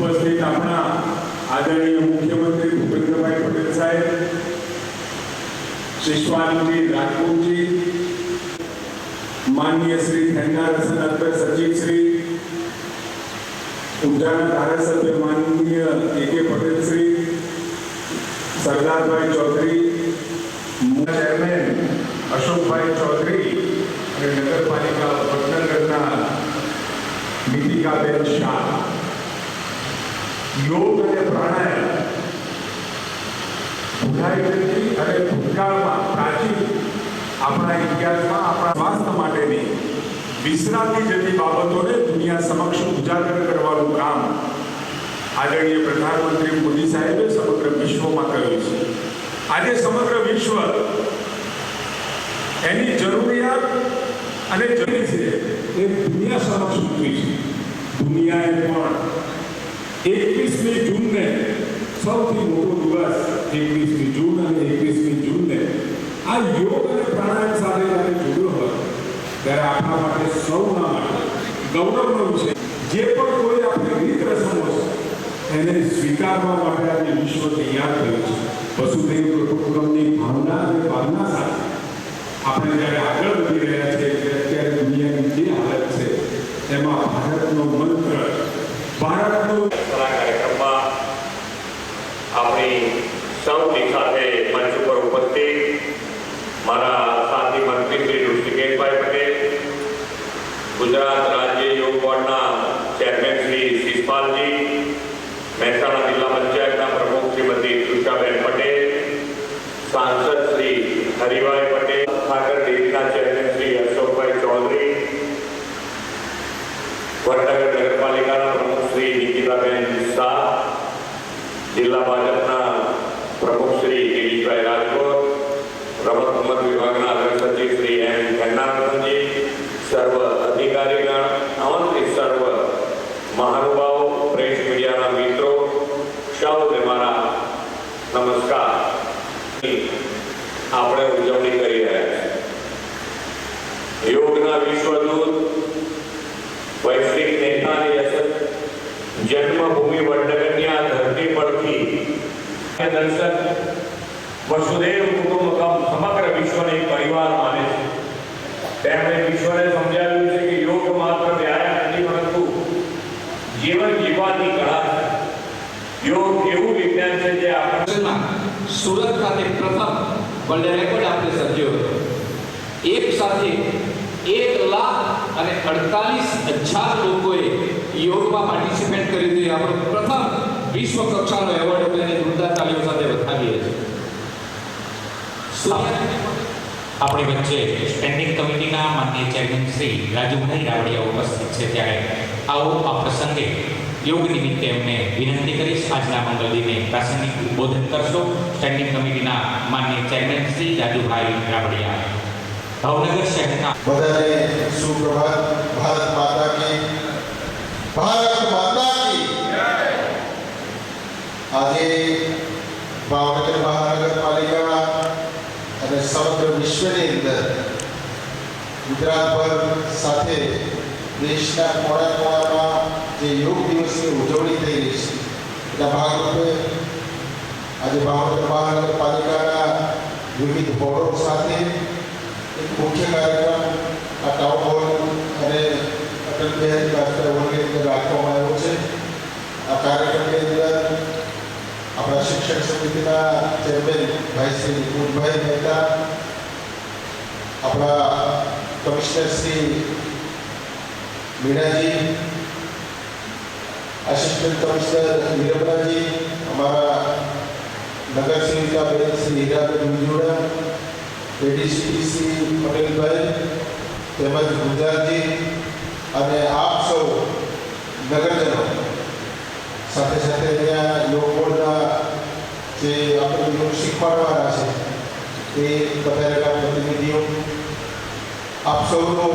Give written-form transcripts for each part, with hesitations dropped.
उपस्थित अपना आदरणीय मुख्यमंत्री भूपेन्द्रभाई पटेल साहेब, शिशवानजी राजपूत जी, माननीय श्री खंडार सनगर सचिव श्री, उद्यान धारासभ्य माननीय ए.के. पटेल श्री, सरदार भाई चौधरी, चेयरमैन अशोक भाई चौधरी और नगरपालिका पटनगरना नितिकाबेन शाह, योग અને પ્રાણાયામ ભૂલાઈ ગયેલી અને ભૂતકાળમાં પ્રાચીન આપણા ઇતિહાસમાં આપણા સ્વાસ્થ્ય માટેની વિસરાતી જતી બાબતોને દુનિયા સમક્ષ ઉજાગર કરવાનું કામ આદરણીય પ્રધાનમંત્રી મોદી સાહેબે સમગ્ર વિશ્વમાં કર્યું છે. આજે સમગ્ર વિશ્વ એની જરૂરિયાત અને જરૂરી છે એ દુનિયા સમક્ષ મૂકી છે. દુનિયાએ પણ 21મી જૂનને સૌથી મોટો દિવસ 21મી જૂન અને 21મી જૂનને આ યોગ અને પ્રાણાયામ સાથે જ્યારે જોડ્યો હોય ત્યારે આપણા માટે સૌના માટે ગૌરવનો વિષય. જે પણ કોઈ આપણી રીત રસમો છે એને સ્વીકારવા માટે આજે વિશ્વ તૈયાર થયું છે. વસુધૈવ કુટુંબકમની ભાવના અને ભાવના સાથે આપણે જ્યારે આગળ વધી રહ્યા છીએ કે અત્યારે દુનિયાની જે હાલત છે એમાં ભારતનો મંત્ર ભારતનો કાર્યક્રમમાં આપણી સૌની સાથે મંચ ઉપર ઉપસ્થિત મારા સાથી મંત્રી શ્રી ઋષિકેશભાઈ પટેલ, ગુજરાત રાજ્ય યોગ બોર્ડના ચેરમેન શ્રી શિષપાલજી, મહેસાણા જિલ્લા પંચાયતના પ્રમુખ શ્રીમતી સુષાબેન પટેલ, સાંસદ શ્રી હરિભાઈ પટેલ, ખાતર ડેરીના ચેરમેન શ્રી અશોકભાઈ ચૌધરી, વડનગર નગરપાલિકાના પ્રમુખ શ્રી નિકિતાબેન શાહ, જિલ્લા ભાજપના પ્રમુખ શ્રી ગિરીશભાઈ રાજકોટ, રમત ગમત વિભાગના અગ્ર સચિવ શ્રી એમ ખન્નારજી, સર્વ અધિકારીગણ, આમંત્રિત સર્વ મહાનુભાવો, પ્રેસ મીડિયાના મિત્રો, સૌને મારા નમસ્કાર. આપણે ઉજવણી કરી રહ્યા છીએ યોગના વિશ્વદૂત, વૈશ્વિક નેતાની જન્મભૂમિ વડનગરની આ ધરતી પરથી દર્શક વસુધૈવ કુટુંબકમ સમગ્ર વિશ્વને એક પરિવાર માને છે. તેમણે વિશ્વને સમજાવ્યું છે કે યોગ માત્ર વ્યાયામ નથી પરંતુ જીવન જીવવાની કળા છે. યોગ એવું વિજ્ઞાન છે જે આપણા સુરત ખાતે પ્રથમ વર્લ્ડ રેકોર્ડ આપણે સર્જ્યો હતો. એક સાથે 1,48,000 લોકોએ યોગમાં પાર્ટિસિપેટ કર્યું હતું. આપણો પ્રથમ વિશ્વ કક્ષાનો એવોર્ડ આપણે જોરદાર તાળીઓ સાથે વધાવીએ છીએ. આપણી વચ્ચે સ્ટેન્ડિંગ કમિટીના માનનીય ચેરમેન શ્રી રાજુભાઈ રાવડિયા ઉપસ્થિત છે, ત્યારે આવો આ પ્રસંગે યોગ નિમિત્તે અમને વિનંતી કરીશ આજના મંગળ દિને પ્રાસંગિક ઉદ્બોધન કરશો સ્ટેન્ડિંગ કમિટીના માનનીય ચેરમેન શ્રી રાજુભાઈ રાવડિયા. ભાવનગર શહેરના બધાને સુપ્રભાત. ભારત માતા કી જય. આજે ભાવનગર મહાનગરપાલિકા અને સમગ્ર વિશ્વની અંદર ગુજરાત પર સાથે દેશના કોણા કોણામાં જે યોગ દિવસની ઉજવણી થઈ રહી છે એના ભાગરૂપે આજે ભાવનગર મહાનગરપાલિકાના વિવિધ બોર્ડો સાથે એક મુખ્ય કાર્યક્રમ આ ટાઉન હોલ અને અટલ બિહારી વાજપેયી હોલની અંદર રાખવામાં આવ્યો છે. આ કાર્યક્રમની અંદર આપણા શિક્ષણ સમિતિના ચેરમેન ભાઈ શ્રી કુલભાઈ મહેતા, આપણા કમિશનર શ્રી મીણાજી, असिस्टेंट कमिश्नर वीरप्पा जी, हमारा नगर सेविका बहन श्री हीराबेन विजोड़ा, एडीसीपी श्री पटेल भाई, તેમજ ગુંજારજી અને આપ સૌ નગરજનો, સાથે સાથે અહીંયા યોગ બોર્ડના જે આપણે બધું શીખવાડવાના છે તે પધારેલા પ્રતિનિધિઓ, આપ સૌનું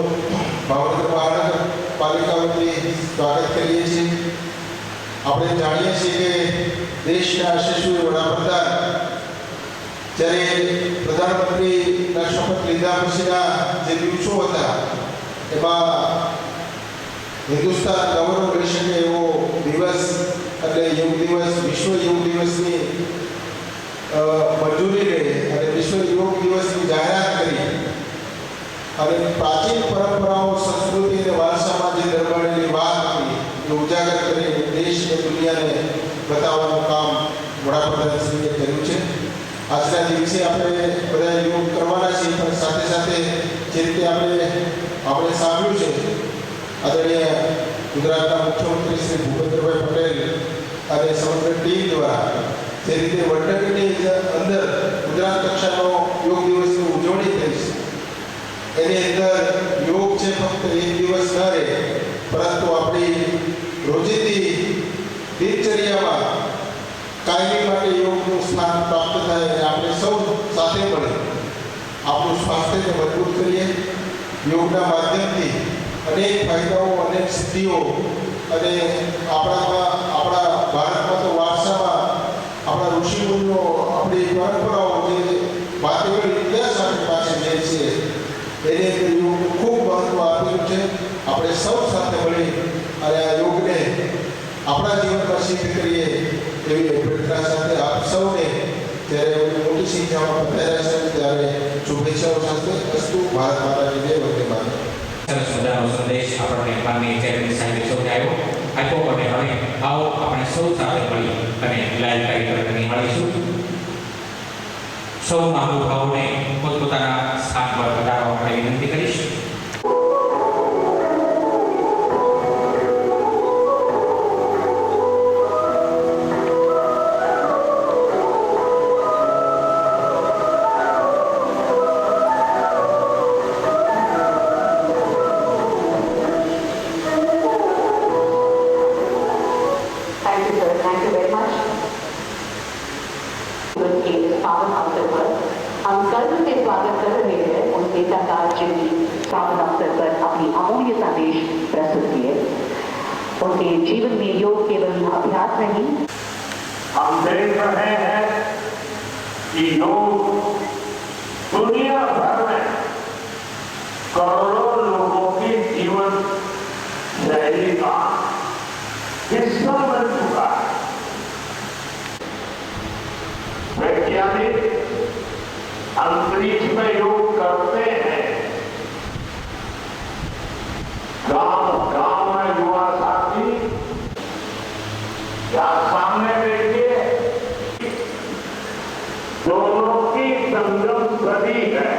ભાવનગર મહાનગરપાલિકા વતી સ્વાગત કરીએ છીએ. આપણે જાણીએ છીએ કે દેશના યશસ્વી વડાપ્રધાન જ્યારે પ્રધાનમંત્રીના શપથ લીધા પછીના જે દિવસો હતા એમાં હિન્દુસ્તાન ગૌરવ કરી શકે એવો દિવસ એટલે યોગ દિવસ, વિશ્વ યોગ દિવસની મંજૂરી લે અને વિશ્વ યોગ દિવસની જાહેરાત કરી અને પ્રાચીન પરંપરાઓ, સંસ્કૃતિ અને વારસામાં જે દરબારેલી વાત હતી એ ઉજાગર કરી દેશ અને દુનિયાને બતાવવાનું કામ વડાપ્રધાનશ્રીએ કર્યું છે. આજના દિવસે આપણે બધા યોગ કરવાના છીએ, પણ સાથે સાથે જે રીતે આપણે સાંભળ્યું છે આદરણીય ગુજરાતના મુખ્યમંત્રી શ્રી ભૂપેન્દ્રભાઈ પટેલ અને સમગ્ર ટીમ દ્વારા જે રીતે વડનગરની અંદર ગુજરાત કક્ષાનો યોગ દિવસની ઉજવણી થઈ છે, એની અંદર યોગ છે ફક્ત એક દિવસ ન રહે, પરંતુ આપણી રોજિંદી દિનચર્યામાં કાયમી માટે યોગનું સ્થાન પ્રાપ્ત થાય અને આપણે સૌ સાથે મળે આપણું સ્વાસ્થ્યને મજબૂત કરીએ. યોગના માધ્યમથી અનેક ફાયદાઓ, અનેક સિદ્ધિઓ અને આપણા ભારતમાં તો વારસામાં આપણા ઋષિમુનિઓ, આપણી પરંપરાઓ જે વાતોનો ઇતિહાસ આપણી પાસે જે છે એને યોગનું ખૂબ મહત્વ આપેલું છે. આપણે સૌ સાથે મળી અને આ યોગને આપણા જીવનમાં સિદ્ધ કરીએ એવી અભ્યર્થના સાથે આપ સૌને જ્યારે મોટી સંખ્યામાં પધાર્યા છે ત્યારે શુભેચ્છાઓ સાથે અસ્તુ. ભારત માતાની જય, વંદે માતરમ. સરસ મજાનો સંદેશ આપણને માનનીય ચેરમેન સાહેબે સમજાવ્યો આપ્યો અને હવે આવો આપણે સૌ સાથે મળી અને લાઈવ કાર્યક્રમ નિહાળીશું. સૌ મહાનુભાવોને પોતપોતાના સ્થાન પર પધારવા માટે વિનંતી કરીશ. हम गर्व से स्वागत कर रहे हैं उन नेताकार जिनकी पावन अवसर पर अपनी अमूल्य संदेश प्रस्तुत किए. उनके जीवन में योग केवल अभ्यास नहीं, हम देख रहे हैं कि योग दुनिया भर में करोड़ों लोगों की जीवन शैली का हिस्सा बन चुका है. वैज्ञानिक अंतरिक्ष में योग करते हैं. गांव गांव में युवा साथी या सामने देखिए, दोनों की संगम सदी है.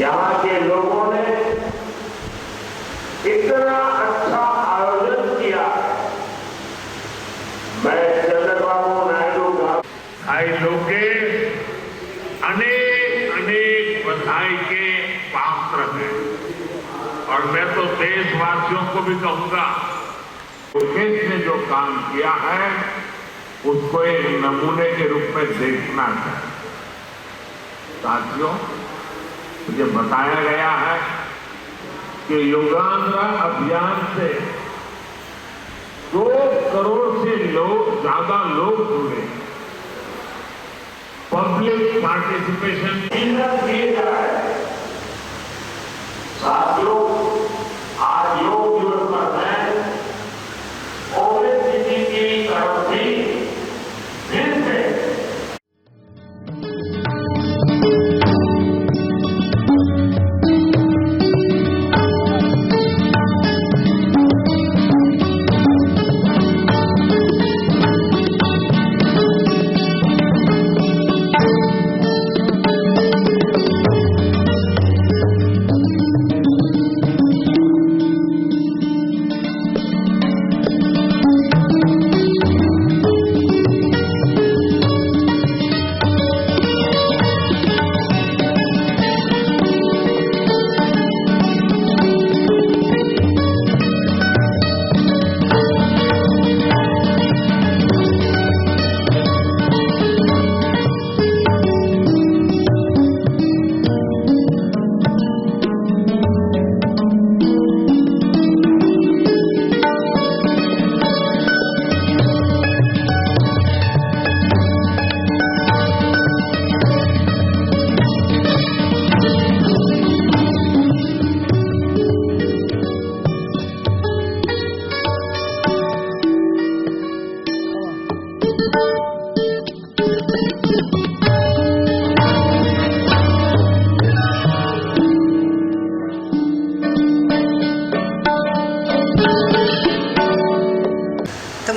यहाँ के लोगों ने इतना अच्छा आयोजन किया है. मैं चंद्रबाबू नायडू भाई लोग के अनेक बधाई के पात्र हैं. और मैं तो देशवासियों को भी कहूंगा, मुकेश ने जो काम किया है उसको एक नमूने के रूप में देखना चाहिए. साथियों, मुझे बताया गया है कि योगांध्रा अभियान से 2 करोड़ से ज्यादा लोग जुड़े. पब्लिक पार्टिसिपेशन किए जा रहे हैं. साथियों, आज योग दिवस पर मैं ओबीसी की तरफ भी फिर से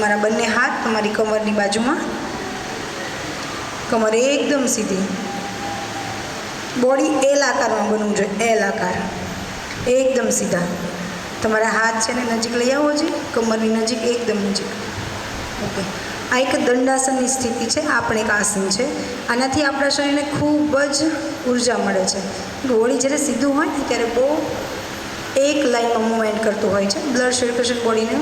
તમારા બંને હાથ તમારી કમરની બાજુમાં, કમર એકદમ સીધી, બોડી એલ આકારમાં બનવું જોઈએ, એલ આકાર, એકદમ સીધા. તમારા હાથ છે ને નજીક લઈ આવો જોઈએ, કમરની નજીક, એકદમ નજીક. ઓકે, આ એક દંડાસનની સ્થિતિ છે, આ પણ એક આસન છે. આનાથી આપણા શરીરને ખૂબ જ ઉર્જા મળે છે. બોડી જ્યારે સીધું હોય ને ત્યારે બહુ એક લાઇનમાં મૂવમેન્ટ કરતું હોય છે, બ્લડ સર્ક્યુલેશન બોડીને